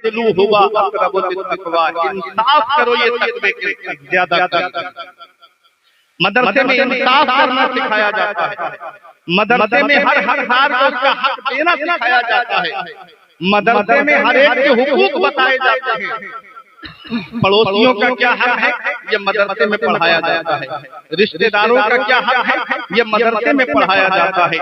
اعدلوا هو اقرب للتقوی، انصاف کرو یہ تقوی کے زیادہ کرو۔ مدرسے میں انصاف کرنا سکھایا جاتا ہے، مدرسے میں ہر حقدار کو اس کا حق دینا سکھایا جاتا ہے، مدرسے میں ہر ایک کے حقوق بتائے جاتے ہیں۔ پڑوسیوں کا کیا حق ہے یہ مدرسے میں پڑھایا جاتا ہے، رشتہ داروں کا کیا حق ہے یہ مدرسے میں پڑھایا جاتا ہے،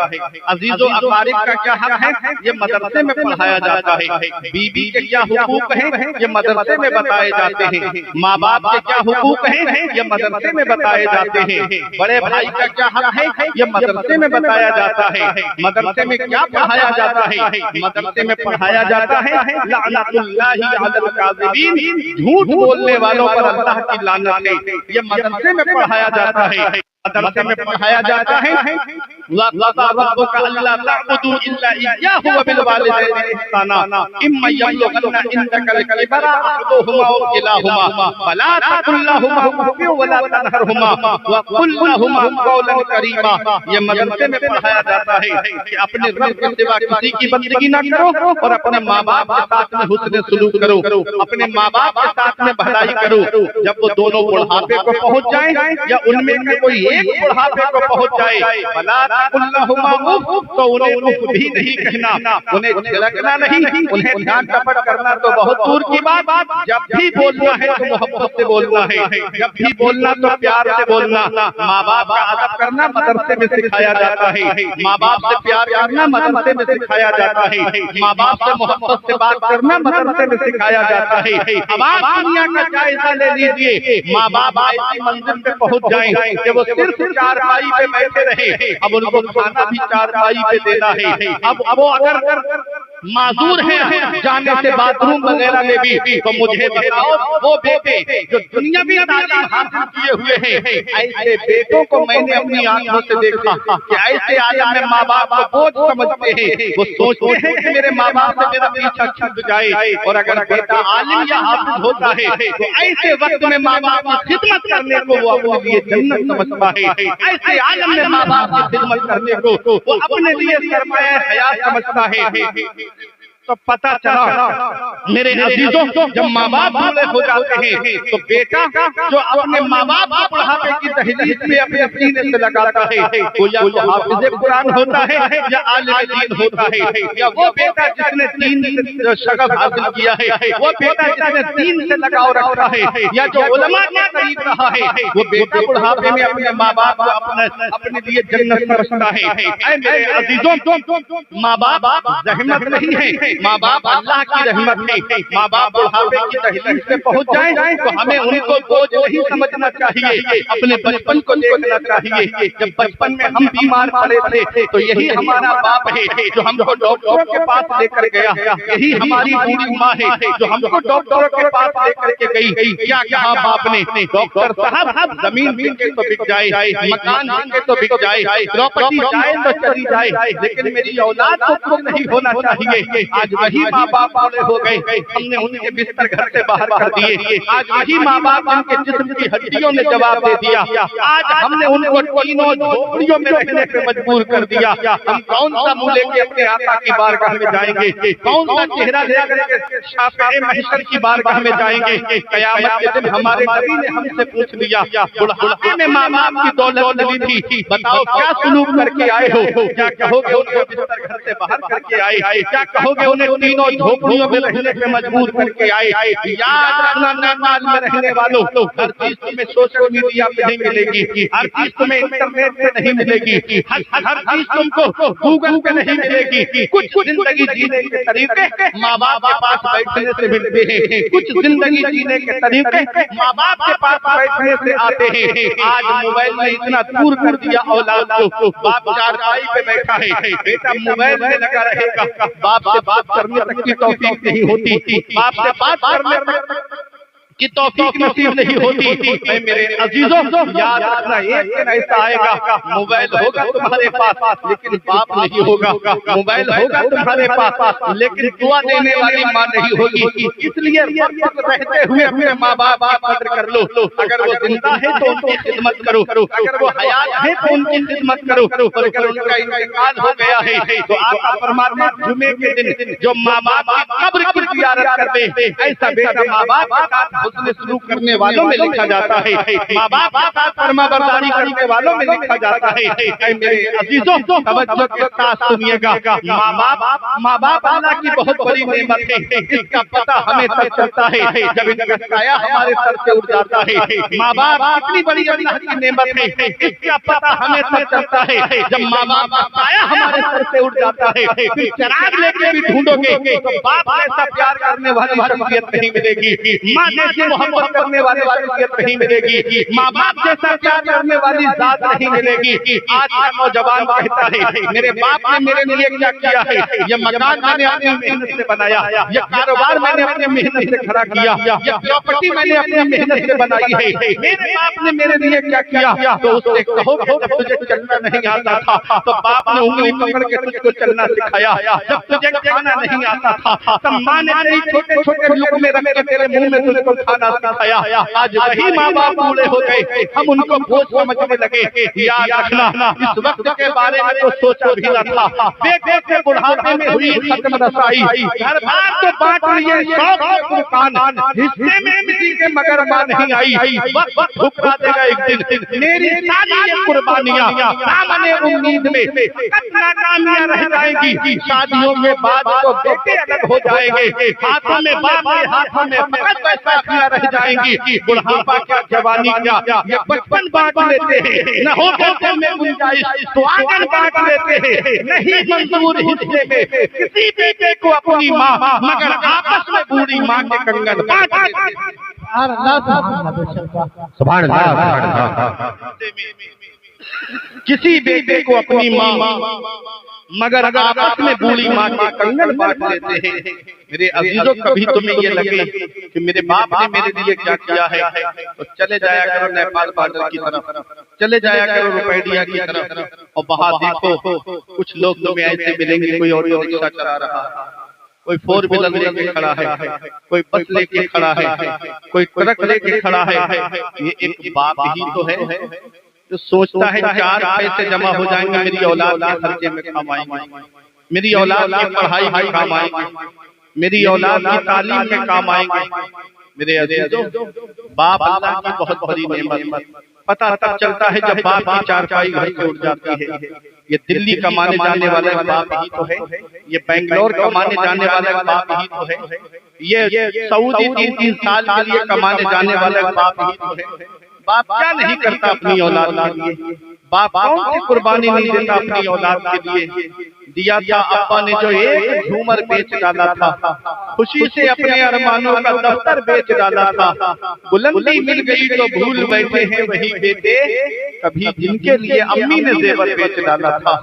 عزیز و اقارب کا کیا حق ہے یہ مدرسے میں پڑھایا جاتا ہے، بیوی کے کیا حقوق ہیں یہ مدرسے میں بتائے جاتے ہیں، ماں باپ کے کیا حقوق ہیں یہ مدرسے میں بتائے جاتے ہیں، بڑے بھائی کا کیا حق ہے یہ مدرسے میں بتایا جاتا ہے۔ مدرسے میں کیا پڑھایا جاتا ہے؟ مدرسے میں پڑھایا جاتا ہے لعنت اللہ علی الکاذبین، جھوٹ بولنے والوں پر اللہ کی لعنت ہے، یہ مدرسے میں پڑھایا جاتا ہے۔ مدرسے میں پڑھایا جاتا ہے وَقَضَىٰ رَبُّكَ أَلَّا تَعْبُدُوا إِلَّا إِيَّاهُ وَبِالْوَالِدَيْنِ إِحْسَانًا إِمَّا يَبْلُغَنَّ عِندَكَ الْكِبَرَ أَحَدُهُمَا أَوْ كِلَاهُمَا فَلَا تَقُل لَّهُمَا أُفٍّ وَلَا تَنْهَرْهُمَا وَقُل لَّهُمَا قَوْلًا كَرِيمًا۔ یہ مدرسے میں پڑھایا جاتا ہے کہ اپنے رب کے سوا کسی کی بندگی نہ کرو اور اپنے ماں باپ کے ساتھ میں حسن سلوک کرو، اپنے ماں باپ کے ساتھ میں بھلائی کرو۔ جب وہ دونوں بڑھاپے کو پہنچ جائیں یا ان میں سے کوئی ایک بڑھاپے کو پہنچ جائے فَلَا تَقُل لَّهُمَا أُفٍّ، تو انہیں اف بھی نہیں کہنا، انہیں چھڑکنا نہیں، انہیں ڈانٹ ڈپٹ کرنا تو بہت دور کی بات۔ جب بھی بولنا ہے تو محبت سے بولنا ہے، جب بھی بولنا تو پیار سے بولنا۔ ماں باپ کا ادب کرنا مدرسے میں سکھایا جاتا ہے، ماں باپ سے پیار کرنا مدرسے میں سکھایا جاتا ہے، ماں باپ سے محبت سے بات کرنا مدرسے میں سکھایا جاتا ہے۔ اب آپ دنیا کا جائزہ لے لیجئے، ماں باپ ایسی منزل پہ پہنچ جائیں کہ وہ صرف چارپائی پہ بیٹھے رہے، اب ان کو کھانا بھی چارپائی پہ دینا ہے۔ اب وہ اگر معذور ہیں جانے سے باتھ روم وغیرہ میں بھی، تو مجھے بتاؤ وہ بیٹے جو دنیاوی تعلیم حاصل کیے ہوئے ہیں، ایسے بیٹوں کو میں نے اپنی آنکھوں سے دیکھا کہ ایسے عالم میں ماں باپ کو بوجھ سمجھتے ہیں، وہ سوچتے ہیں کہ میرے ماں باپ سے میرا پیچھا چھوٹ جائے، اور اگر بیٹا عالم یا حافظ ہوتا ہے تو ایسے وقت میں ماں باپ کی خدمت کرنے کو وہ اپنے لیے جنت سمجھتا ہے، ایسے عالم میں ماں باپ کی خدمت کرنے کو وہ اپنے لیے سرمایہ حیات سمجھتا ہے۔ تو پتہ چلا میرے عزیزوں، جب ماں باپ بوڑھے ہو جاتے ہیں تو بیٹا جو اپنے ماں باپ کو بڑھاپے کی دہلیز میں اپنے سینے سے لگاتا ہے، وہ یا تو حافظ قرآن ہوتا ہے یا عالم دین ہوتا ہے، یا وہ بیٹا جس نے دین سے شغف حاصل کیا ہے، وہ بیٹا جس نے دین سے لگاؤ رکھا ہے، یا جو علماء کے قریب رہا ہے، وہ بیٹا بڑھاپے میں اپنے ماں باپ کو اپنے لیے جنت سمجھتا ہے۔ اے میرے عزیزوں، ماں باپ زحمت نہیں ہے، ماں باپ اللہ کی رحمت ہے۔ ماں باپ بڑھاپے کی دہلیز سے پہنچ جائیں تو ہمیں ان کو بوجھ نہیں سمجھنا چاہیے، اپنے بچپن کو دیکھنا چاہیے۔ جب بچپن میں ہم بیمار پڑے تھے تو یہی ہمارا باپ ہے جو ہم کو ڈاکٹروں کے پاس لے کر گیا، یہی ہماری بوڑھی ماں ہے جو ہم کو ڈاکٹروں کے پاس لے کر کے گئی۔ کیا کہا باپ نے؟ ڈاکٹر صاحب زمین بکے تو بک جائے، مکان بکے تو بک جائے، پراپرٹی جائے تو چلی جائے، لیکن میری اولاد کو کچھ نہیں ہونا چاہیے۔ آج وہی ماں باپ بوڑھے ہو گئے، ہم نے ان کے بستر گھر سے باہر کر دیے۔ آج وہی ماں باپ ان کے جسم کی ہڈیوں نے جواب دے دیا، آج ہم نے ان کو تینوں جھوپڑیوں میں رہنے پہ مجبور کر دیا۔ ہم کون سا منہ لے کے اپنے آقا کی بارگاہ میں جائیں گے؟ کون سا چہرہ لے کر کے شافع محشر کی بارگاہ میں جائیں گے؟ قیامت کے دن ہمارے نبی نے ہم سے پوچھ لیا، بڑھاپے میں ماں باپ کی دولت ملی تھی، بتاؤ کیا سلوک کر کے آئے ہو؟ کیا کہو گے ان کو بستر گھر سے باہر کر کے آئے؟ کیا کہو گے انہیں تینوں جھوپڑیوں میں رہنے پہ مجبور کر کے آئے؟ یاد رکھنا نیپال میں رہنے والوں، ہر چیز تمہیں سوشل میڈیا پہ نہیں ملے گی، ہر چیز تمہیں انٹرنیٹ پہ نہیں ملے گی، ہر چیز تم کو گوگل پہ نہیں ملے گی۔ کچھ زندگی جینے کے طریقے ماں باپ کے پاس بیٹھنے سے ملتے ہیں، کچھ زندگی جینے کے طریقے ماں باپ کے پاس بیٹھنے سے آتے ہیں۔ آج موبائل نے اتنا دور کر دیا اولاد کو، باپ چارپائی پہ بیٹھا ہے، بیٹا موبائل میں لگا رہے گا، باپ سے بات کرنے تک کی توفیق نہیں ہوتی، باپ سے بات کرنے تک کی توفیق نصیب نہیں ہوتی۔ اے میرے عزیزوں، یاد رکھنا ایک دن ایسا آئے گا، موبائل ہوگا تمہارے پاس لیکن باپ نہیں ہوگا، موبائل ہوگا تمہارے پاس لیکن دعا دینے والی ماں نہیں ہوگی۔ اس لیے وقت رہتے ہوئے اپنے ماں باپ کی قدر کر لو، اگر وہ زندہ ہے تو ان کی خدمت کرو، اگر وہ حیات ہے تو ان کی خدمت کرو، اور اگر ان کا انتقال ہو گیا ہے تو آقا فرماتے ہیں جمعے کے دن جو ماں باپ کی قبر کی زیارت کر دے، ایسا بیٹا ماں باپ کے ساتھ حسن سلوک کرنے والوں میں لکھا جاتا ہے، ماں باپ کے ساتھ فرما برداری کرنے والوں میں لکھا جاتا ہے۔ اے میرے عزیزوں، توجہ کے ساتھ سنیے گا، ماں باپ اللہ کی بہت بڑی نعمت ہے، اس کا پتہ ہمیں تب چلتا ہے جب ان کا سایہ ہمارے سر سے اٹھ جاتا ہے۔ ماں باپ کتنی بڑی اللہ کی نعمت ہے، اس کا پتہ ہمیں تب چلتا ہے جب ماں باپ کا سایہ ہمارے سر سے اٹھ جاتا ہے۔ پھر چراغ لے کے بھی ڈھونڈو گے تو باپ جیسا پیار کرنے والی شخصیت نہیں ملے گی، ماں جیسی محبت کرنے والی شخصیت نہیں ملے گی، ماں باپ جیسا پیار کرنے والی ذات نہیں ملے گی۔ آج کا نوجوان کہتا ہے میرے باپ نے میرے لیے کیا کیا ہے، یہ مکان میں نے اپنی محنت سے بنایا، یہ کاروبار میں نے اپنی محنت سے کھڑا کیا، یہ پراپرٹی میں نے اپنی محنت سے بنائی ہے، میرے باپ نے میرے لیے کیا کیا۔ تو اس سے کہو کہ جب تجھے چلنا نہیں آتا تھا تو باپ نے انگلی پکڑ کے تجھ کو چلنا سکھایا، جب تجھے کھانا نہیں آتا تھا تب ماں نے تیری چھوٹے چھوٹے لقمے رکھ کے تیرے منہ میں تجھ کو کھانا سکھایا۔ آج وہی ماں باپ بوڑھے ہو گئے، ہم ان کو بوجھ سمجھنے لگے۔ یاد رکھنا اس وقت کے بارے میں تو سوچا بھی نہ تھا، بیٹے کے بڑھاپے میں ہوئی ختم رسائی، گھر بار تو بانٹ لیے شوق کے قربان، حصے میں کسی کے مگر ماں نہیں آئی، وقت ٹھکرا دے گا ایک دن میری ساری یہ قربانیاں، دامن امید میں فقط ناکامیاں رہ جائیں گی۔ شادیوں کے بعد تو بیٹے الگ ہو جائیں گے، ہاتھوں میں باپ کے ہاتھوں میں فقط بیساکھیاں رہ جائیں گی۔ بڑھاپا کیا جوانی کیا یہ بچپن بانٹ لیتے ہیں، نہ ہو گھر میں گنجائش تو آنگن بانٹ لیتے ہیں، نہیں منظور حصے میں کسی بیٹے کو اپنی ماں، مگر آپس میں بوڑھی ماں کے کنگن بانٹ لیتے ہیں۔ سبحان اللہ۔ کسی بیٹے کو اپنی ماں مگر آپس میں بوڑھی ماں کے کنگن بانٹ لیتے ہیں۔ میرے عزیزوں، کبھی تمہیں یہ لگے کہ میرے باپ نے میرے لیے کیا کیا ہے تو چلے جایا کرو نیپال بارڈر کی طرف، چلے جایا کرو روپیڈیا کی طرف، اور وہاں دیکھو کچھ لوگ تمہیں ایسے ملیں گے، کوئی آٹو رکشہ چلا رہا ہے، کوئی فور ویلر لے کے کھڑا ہے، کوئی بس لے کے کھڑا ہے، کوئی ٹرک لے کے کھڑا ہے۔ یہ ایک باپ ہی تو ہے جو سوچتا ہے 4 پیسے جمع ہو جائیں گے، میری اولاد کے خرچے میں کام آئیں گے، میری اولاد کی پڑھائی میں کام آئیں گے، میری اولاد کی تعلیم میں کام آئیں گے۔ میرے عزیزوں، باپ اللہ کی بہت بڑی نعمت، پتہ تب چلتا ہے جب باپ کی چارپائی گھر سے اٹھ جاتی ہے۔ یہ دلی کمانے جانے والا باپ ہی تو ہے، یہ بنگلور کمانے جانے والا باپ ہی تو ہے، یہ سعودی 3 سال کے لیے کمانے جانے والا باپ ہی تو ہے۔ باپ کیا نہیں کرتا اپنی اولاد کے لیے، باپ کون سی قربانی نہیں دیتا اپنی اولاد کے لیے۔ دیا تھا ابا نے جو ایک جھومر بیچ ڈالا تھا، خوشی سے اپنے ارمانوں کا دفتر بیچ ڈالا تھا، بلندی مل گئی تو بھول بیٹھے ہیں وہی بیٹے کبھی جن کے لیے امی نے زیور بیچ ڈالا تھا،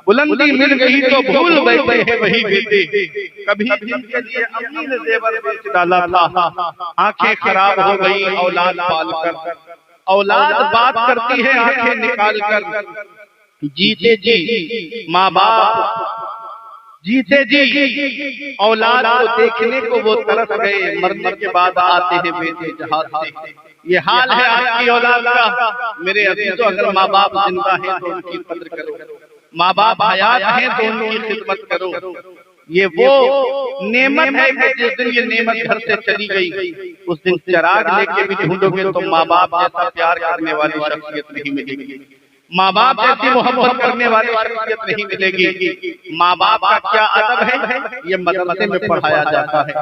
بلندی مل گئی تو بھول بیٹھے ہیں وہی بیٹے کبھی جن کے لیے امی نے زیور بیچ ڈالا تھا۔ آنکھیں خراب ہو گئی اولاد پال کر، اولاد بات کرتی ہے آنکھیں نکال کر، جیتے جی ماں باپ، جیتے جی اولاد کو دیکھنے کو وہ ترس گئے، مرنے کے بعد آتے ہیں بیٹے جہاز سے۔ یہ حال ہے آج کی اولاد کا۔ میرے عزیزوں، اگر ماں باپ زندہ ہیں تو ان کی قدر کرو، ماں باپ حیات ہیں تو ان کی خدمت کرو۔ یہ وہ نعمت ہے کہ جس دن یہ نعمت گھر سے چلی گئی اس دن چراغ لے کے بھی ڈھونڈو گے تو ماں باپ جیسا پیار کرنے والی شخصیت نہیں ملے گی، ماں باپ جیسی محبت کرنے والی شخصیت نہیں ملے گی۔ ماں باپ کا کیا ادب ہے یہ مدرسے میں پڑھایا جاتا ہے،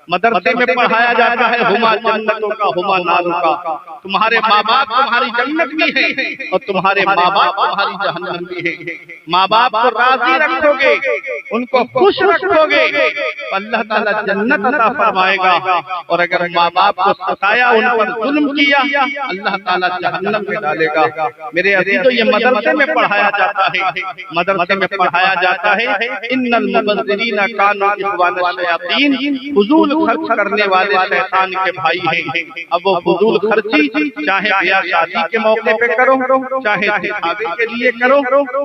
مدرسے میں پڑھایا جاتا ہے ہما جنتوں کا ہما ناروں کا۔ تمہارے ماں باپ تمہاری جنت بھی ہے اور تمہارے ماں باپ تمہاری جہنم بھی ہے۔ ماں باپ کو راضی رکھو گے، ان کو خوش رکھو گے، اللہ تعالیٰ جنت عطا فرمائے گا، اور اگر ماں باپ کو ستایا، ان پر ظلم کیا، اللہ تعالیٰ جہنم میں ڈالے گا۔ میرے عزیزو، یہ مدرسے میں پڑھایا جاتا ہے، مدرسے میں پڑھایا جاتا ہے ان المبذرین کانوا اخوان الشیاطین، فضول خرچ کرنے والے شیطان کے بھائی ہیں۔ اب وہ فضول خرچی چاہے بیاہ شادی کے موقع پہ کرو، چاہے دکھاوے کے لیے کرو،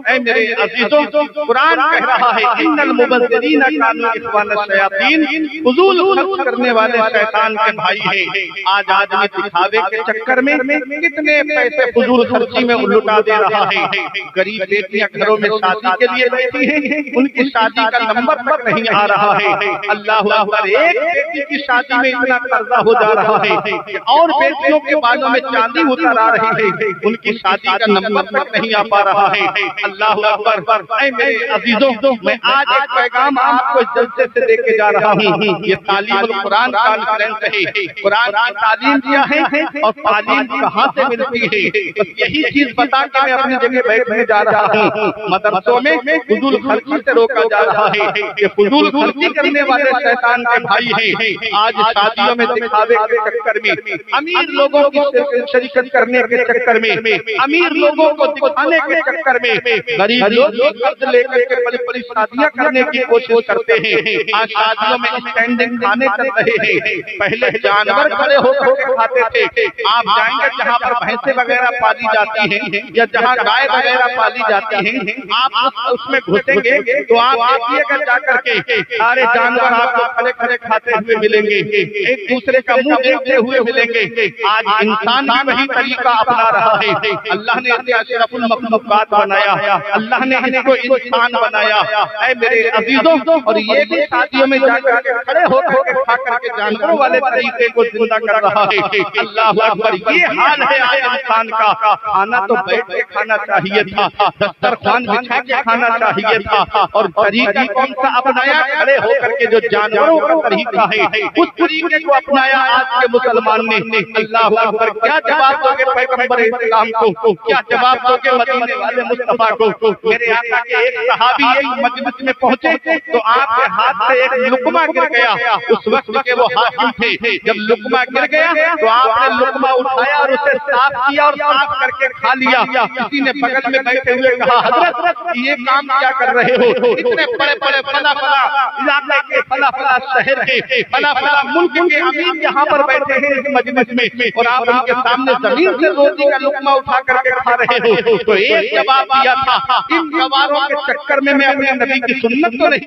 اے میرے عزیزوں قرآن کہہ رہا ہے ان المبذرین کانوا اخوان الشیاطین، فضول خرچ کرنے والے شیطان کے بھائی ہیں۔ آج آدمی دکھاوے کے چکر میں کتنے پیسے فضول خرچی میں لٹا دے رہا ہے۔ غریب بیٹیاں گھروں میں شادی کے لیے بیٹھی ہیں، ان کی شادی کا نمبر تک نہیں آ رہا ہے۔ اللہ اکبر، ایک بیٹی کی شادی میں اتنا قرضہ ہو جا رہا ہے کہ اور بیٹیوں کے بالوں میں چاندی اتر آ رہی ہے، ان کی شادی کا نمبر تک نہیں آ پا رہا ہے۔ اللہ اکبر، اے میرے عزیزوں میں آج ایک پیغام آپ کو جلسے سے دے کے جا رہا ہوں۔ یہ تعلیم القرآن کانفرنس ہے، قرآن کی تعلیم دیا ہے اور تعلیم کہاں سے ملتی ہے، بس یہی چیز بتا کے میں اپنی جگہ بیٹھنے جا رہا ہوں۔ مدرسوں میں فضول خرچی سے روکا جا رہا ہے، یہ فضول خرچی کرنے والے شیطان کے بھائی ہیں۔ آج شادیوں میں دکھاوے کے چکر میں، امیر لوگوں کی شرکت کرنے کے چکر میں، امیر لوگوں کو دکھانے کے چکر میں غریب لوگ قرض لے کر کے بڑی بڑی شادیاں کرنے کی کوشش کرتے ہیں۔ آج شادیوں میں اسٹینڈنگ کھانے کر رہے ہیں، پہلے جانور کھڑے ہو کر کے کھاتے تھے۔ آپ جائیں گے جہاں پر بھینسیں وغیرہ پالی جاتی ہیں یا جہاں گائے وغیرہ پالی جاتی ہیں، آپ اس میں گھسیں گے تو آپ دیکھیے گا جا کر کے سارے جانور آپ کو کھڑے کھڑے کھاتے ہوئے ملیں گے، ایک دوسرے کا منہ دیکھتے ہوئے ملیں گے۔ آج انسان بھی وہی طریقہ اپنا رہا ہے۔ اللہ نے اسے اشرف المخلوقات بنایا، اللہ نے اس کو انسان بنایا۔ اے میرے عزیزوں، اور یہ بھی شادیوں میں جا کر کے کھڑے ہو کر کے کھا کر کے جانوروں والے طریقے کو زندہ کر رہا ہے۔ اللہ اکبر، یہ حال ہے آج انسان کا۔ کھانا تو بیٹھ کے کھانا چاہیے تھا، دسترخوان بچھا کے کھانا چاہیے تھا، اور طریقہ کون سا اپنایا؟ کھڑے ہو کر کے جو جانوروں کا طریقہ ہے اس طریقے کو اپنایا آج کے مسلمان نے۔ اللہ اکبر، کیا جواب دو گے پیغمبر اسلام کو؟ کیا جواب دو گے مدینے والے مصطفیٰ کو؟ میرے آقا کے ایک صحابی ایک مجلس میں پہنچے تو آپ کے ہاتھ سے ایک لقمہ گر گیا۔ اس وقت کے وہ حاکم تھے، جب لقمہ گر گیا تو آپ نے لقمہ اٹھایا اور اسے صاف کیا اور صاف کر کے کھا لیا۔ کسی نے بغل میں بیٹھے ہوئے کہا حضرت یہ کام کیا کر رہے ہو؟ اتنے بڑے بڑے فلاں فلاں علاقے کے فلاں فلاں شہر کے فلاں فلاں ملک کے امیر یہاں پر بیٹھے ہیں اس مجلس میں اور آپ ان کے سامنے زمین سے روٹی کا لقمہ اٹھا کر کے کھا رہے ہو۔ تو ایک جواب دیا تھا، ان گواروں کے چکر میں اپنے نبی کی سنت تو نہیں